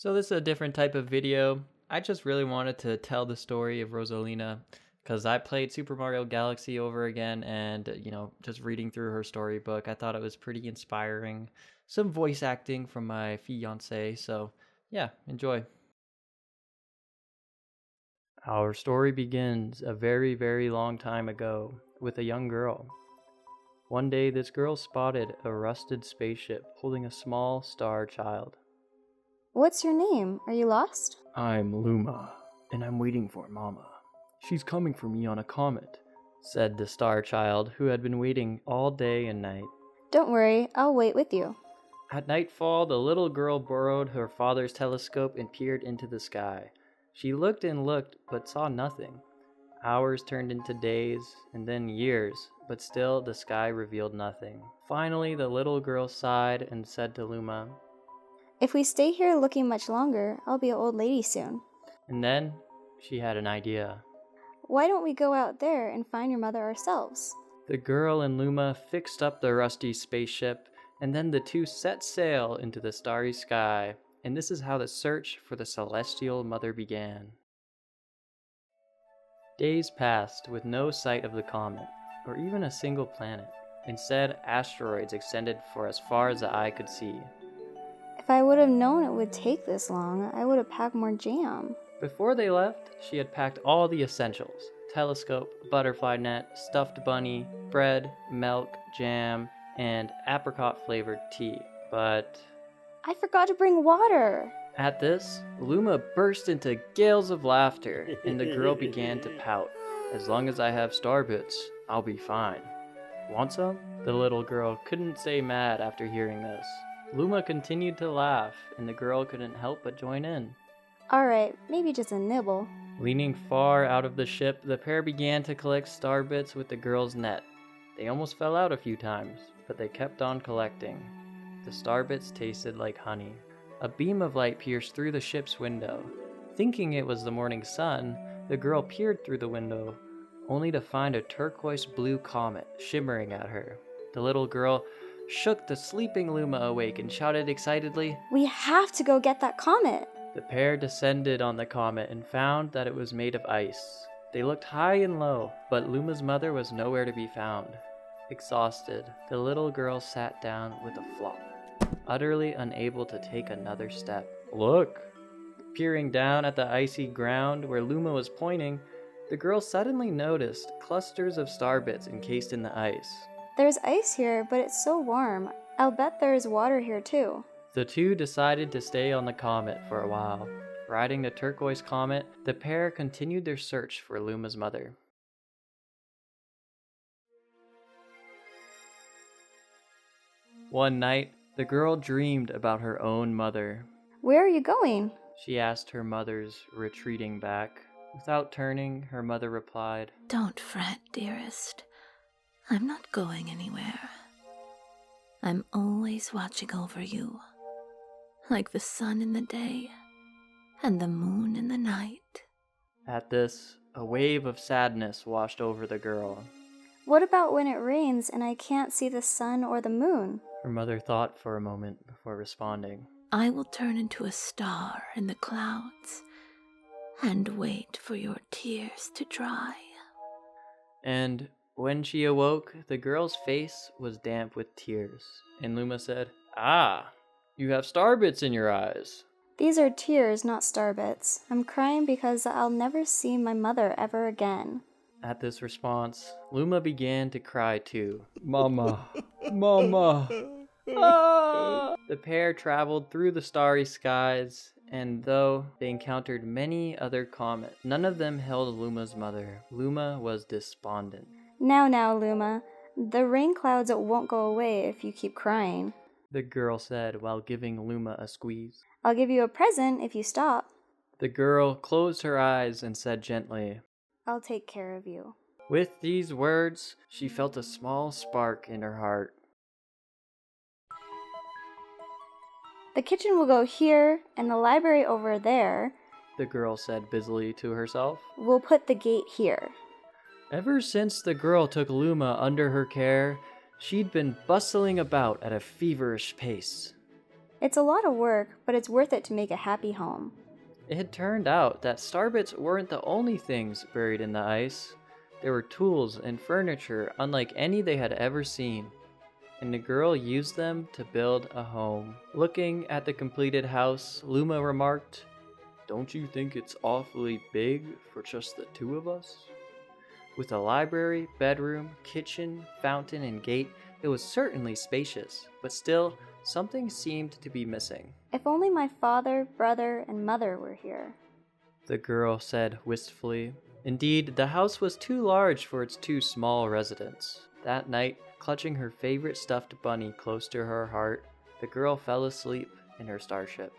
So this is a different type of video. I just really wanted to tell the story of Rosalina because I played Super Mario Galaxy over again and, just reading through her storybook, I thought it was pretty inspiring. Some voice acting from my fiance, so yeah, enjoy. Our story begins a very, very long time ago with a young girl. One day, this girl spotted a rusted spaceship holding a small star child. What's your name? Are you lost? I'm Luma, and I'm waiting for Mama. She's coming for me on a comet, said the star child, who had been waiting all day and night. Don't worry, I'll wait with you. At nightfall, the little girl borrowed her father's telescope and peered into the sky. She looked and looked, but saw nothing. Hours turned into days, and then years, but still the sky revealed nothing. Finally, the little girl sighed and said to Luma, If we stay here looking much longer, I'll be an old lady soon. and then she had an idea. Why don't we go out there and find your mother ourselves? The girl and Luma fixed up the rusty spaceship, and then the two set sail into the starry sky, and this is how the search for the celestial mother began. Days passed with no sight of the comet, or even a single planet. Instead, asteroids extended for as far as the eye could see. If I would have known it would take this long, I would have packed more jam. Before they left, she had packed all the essentials: telescope, butterfly net, stuffed bunny, bread, milk, jam, and apricot-flavored tea. But I forgot to bring water. at this, Luma burst into gales of laughter, and the girl began to pout. As long as I have starbits, I'll be fine. Want some? The little girl couldn't stay mad after hearing this. Luma continued to laugh, and the girl couldn't help but join in. Alright, maybe just a nibble. Leaning far out of the ship, the pair began to collect starbits with the girl's net. They almost fell out a few times, but they kept on collecting. The starbits tasted like honey. A beam of light pierced through the ship's window. Thinking it was the morning sun, the girl peered through the window, only to find a turquoise blue comet shimmering at her. The little girl shook the sleeping Luma awake and shouted excitedly, We have to go get that comet. The pair descended on the comet and found that it was made of ice. They looked high and low, but Luma's mother was nowhere to be found. Exhausted, the little girl sat down with a flop, utterly unable to take another step. Look! Peering down at the icy ground where Luma was pointing, the girl suddenly noticed clusters of starbits encased in the ice. There's ice here, but it's so warm. I'll bet there's water here too. The two decided to stay on the comet for a while. Riding the turquoise comet, the pair continued their search for Luma's mother. One night, the girl dreamed about her own mother. Where are you going? She asked her mother's retreating back. Without turning, her mother replied, Don't fret, dearest. I'm not going anywhere. I'm always watching over you, like the sun in the day and the moon in the night. At this, a wave of sadness washed over the girl. What about when it rains and I can't see the sun or the moon? Her mother thought for a moment before responding. I will turn into a star in the clouds and wait for your tears to dry. And when she awoke, the girl's face was damp with tears, and Luma said, Ah, you have starbits in your eyes. These are tears, not starbits. I'm crying because I'll never see my mother ever again. At this response, Luma began to cry too. Mama, Mama. Ah! The pair traveled through the starry skies, and though they encountered many other comets, none of them held Luma's mother. Luma was despondent. Now, Luma. The rain clouds won't go away if you keep crying. The girl said while giving Luma a squeeze. I'll give you a present if you stop. The girl closed her eyes and said gently, I'll take care of you. With these words, she felt a small spark in her heart. The kitchen will go here and the library over there. The girl said busily to herself. We'll put the gate here. Ever since the girl took Luma under her care, she'd been bustling about at a feverish pace. It's a lot of work, but it's worth it to make a happy home. It had turned out that starbits weren't the only things buried in the ice. There were tools and furniture unlike any they had ever seen, and the girl used them to build a home. Looking at the completed house, Luma remarked, "Don't you think it's awfully big for just the two of us?" With a library, bedroom, kitchen, fountain, and gate, it was certainly spacious, but still, something seemed to be missing. If only my father, brother, and mother were here. The girl said wistfully. Indeed, the house was too large for its two small residents. That night, clutching her favorite stuffed bunny close to her heart, the girl fell asleep in her starship.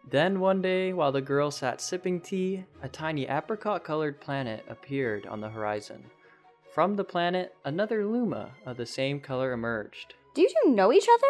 Then one day, while the girl sat sipping tea, a tiny apricot-colored planet appeared on the horizon. From the planet, another Luma of the same color emerged. Do you two know each other?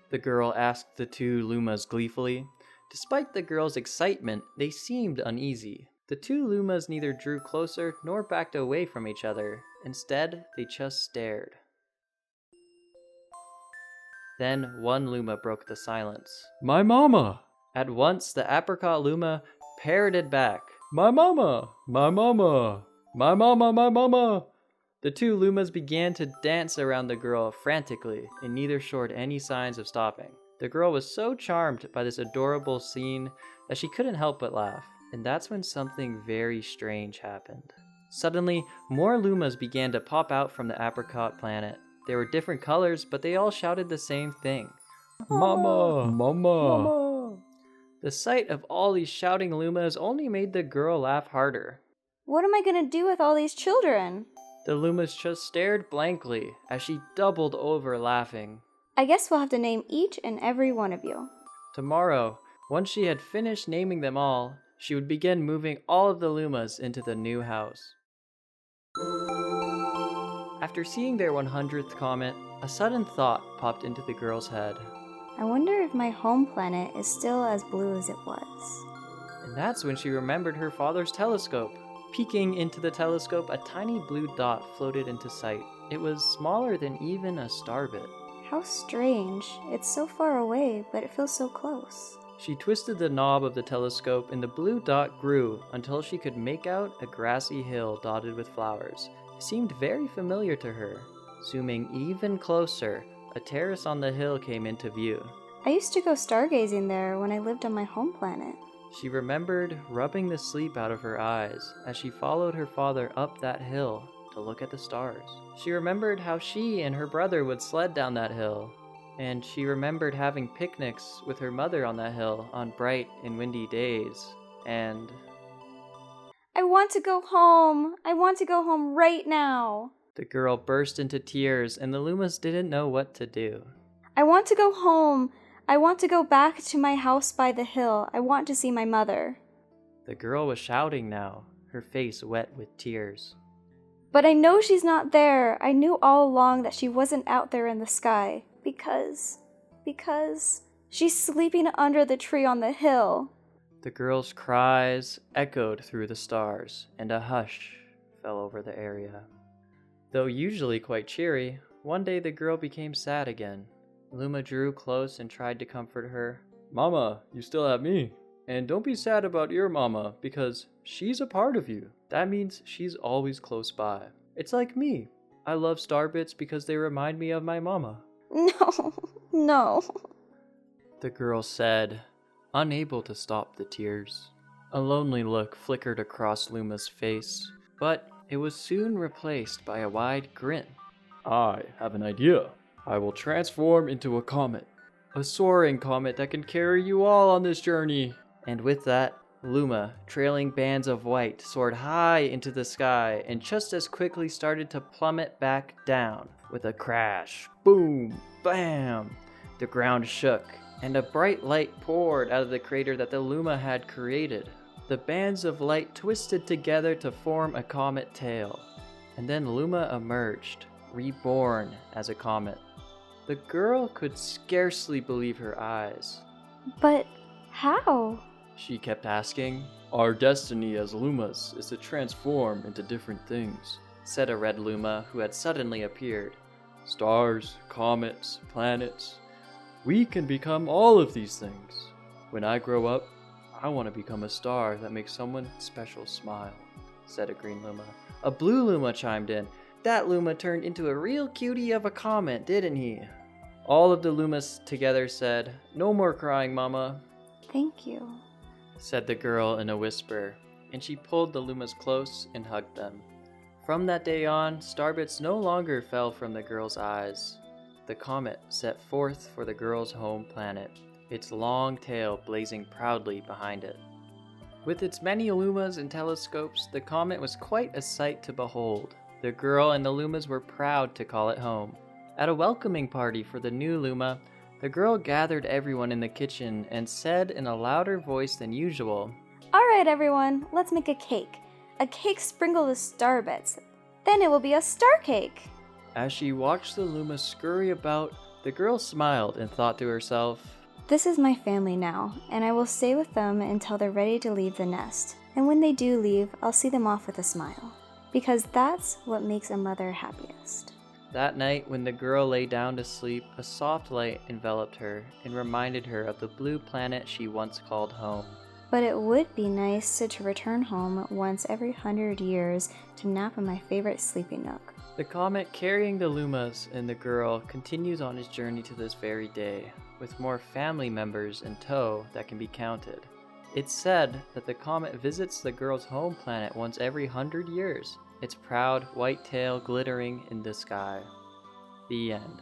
The girl asked the two Lumas gleefully. Despite the girl's excitement, they seemed uneasy. The two Lumas neither drew closer nor backed away from each other. Instead, they just stared. Then one Luma broke the silence. "My mama!" At once, the apricot Luma parroted back. "My mama! My mama! My mama! My mama!" The two Lumas began to dance around the girl frantically, and neither showed any signs of stopping. The girl was so charmed by this adorable scene that she couldn't help but laugh. And that's when something very strange happened. Suddenly, more Lumas began to pop out from the apricot planet. They were different colors, but they all shouted the same thing. "Mama! Mama! Mama!" The sight of all these shouting Lumas only made the girl laugh harder. What am I gonna do with all these children? The Lumas just stared blankly as she doubled over laughing. I guess we'll have to name each and every one of you. Tomorrow, once she had finished naming them all, she would begin moving all of the Lumas into the new house. After seeing their 100th comet, a sudden thought popped into the girl's head. I wonder if my home planet is still as blue as it was. And that's when she remembered her father's telescope. Peeking into the telescope, a tiny blue dot floated into sight. It was smaller than even a starbit. How strange. It's so far away, but it feels so close. She twisted the knob of the telescope and the blue dot grew until she could make out a grassy hill dotted with flowers. It seemed very familiar to her. Zooming even closer, a terrace on the hill came into view. I used to go stargazing there when I lived on my home planet. She remembered rubbing the sleep out of her eyes as she followed her father up that hill to look at the stars. She remembered how she and her brother would sled down that hill, and she remembered having picnics with her mother on that hill on bright and windy days, and... I want to go home! I want to go home right now! The girl burst into tears, and the Lumas didn't know what to do. I want to go home! I want to go back to my house by the hill. I want to see my mother. The girl was shouting now, her face wet with tears. But I know she's not there. I knew all along that she wasn't out there in the sky. Because she's sleeping under the tree on the hill. The girl's cries echoed through the stars, and a hush fell over the area. Though usually quite cheery, one day the girl became sad again. Luma drew close and tried to comfort her. "Mama, you still have me. And don't be sad about your mama, because she's a part of you. That means she's always close by. It's like me. I love starbits because they remind me of my mama." No. The girl said, unable to stop the tears. A lonely look flickered across Luma's face, but it was soon replaced by a wide grin. "I have an idea. I will transform into a comet. A soaring comet that can carry you all on this journey." And with that, Luma, trailing bands of white, soared high into the sky and just as quickly started to plummet back down. With a crash, boom, bam, the ground shook, and a bright light poured out of the crater that the Luma had created. The bands of light twisted together to form a comet tail, and then Luma emerged, reborn as a comet. The girl could scarcely believe her eyes. But how? She kept asking. "Our destiny as Lumas is to transform into different things," said a red Luma who had suddenly appeared. "Stars, comets, planets. We can become all of these things. When I grow up, I want to become a star that makes someone special smile, said a green Luma. A blue Luma chimed in. That Luma turned into a real cutie of a comet, didn't he? All of the Lumas together said, No more crying, Mama, Thank you. said the girl in a whisper, and she pulled the Lumas close and hugged them. From that day on, starbits no longer fell from the girl's eyes. The comet set forth for the girl's home planet, its long tail blazing proudly behind it. With its many Lumas and telescopes, the comet was quite a sight to behold. The girl and the Lumas were proud to call it home. At a welcoming party for the new Luma, the girl gathered everyone in the kitchen and said in a louder voice than usual, All right, everyone, let's make a cake. A cake sprinkled with star bits. Then it will be a star cake. As she watched the Luma scurry about, the girl smiled and thought to herself, This is my family now, and I will stay with them until they're ready to leave the nest. And when they do leave, I'll see them off with a smile. Because that's what makes a mother happiest. That night, when the girl lay down to sleep, a soft light enveloped her and reminded her of the blue planet she once called home. But it would be nice to return home once every 100 years to nap in my favorite sleeping nook. The comet carrying the Lumas and the girl continues on its journey to this very day, with more family members in tow that can be counted. It's said that the comet visits the girl's home planet once every 100 years, its proud white tail glittering in the sky. The end.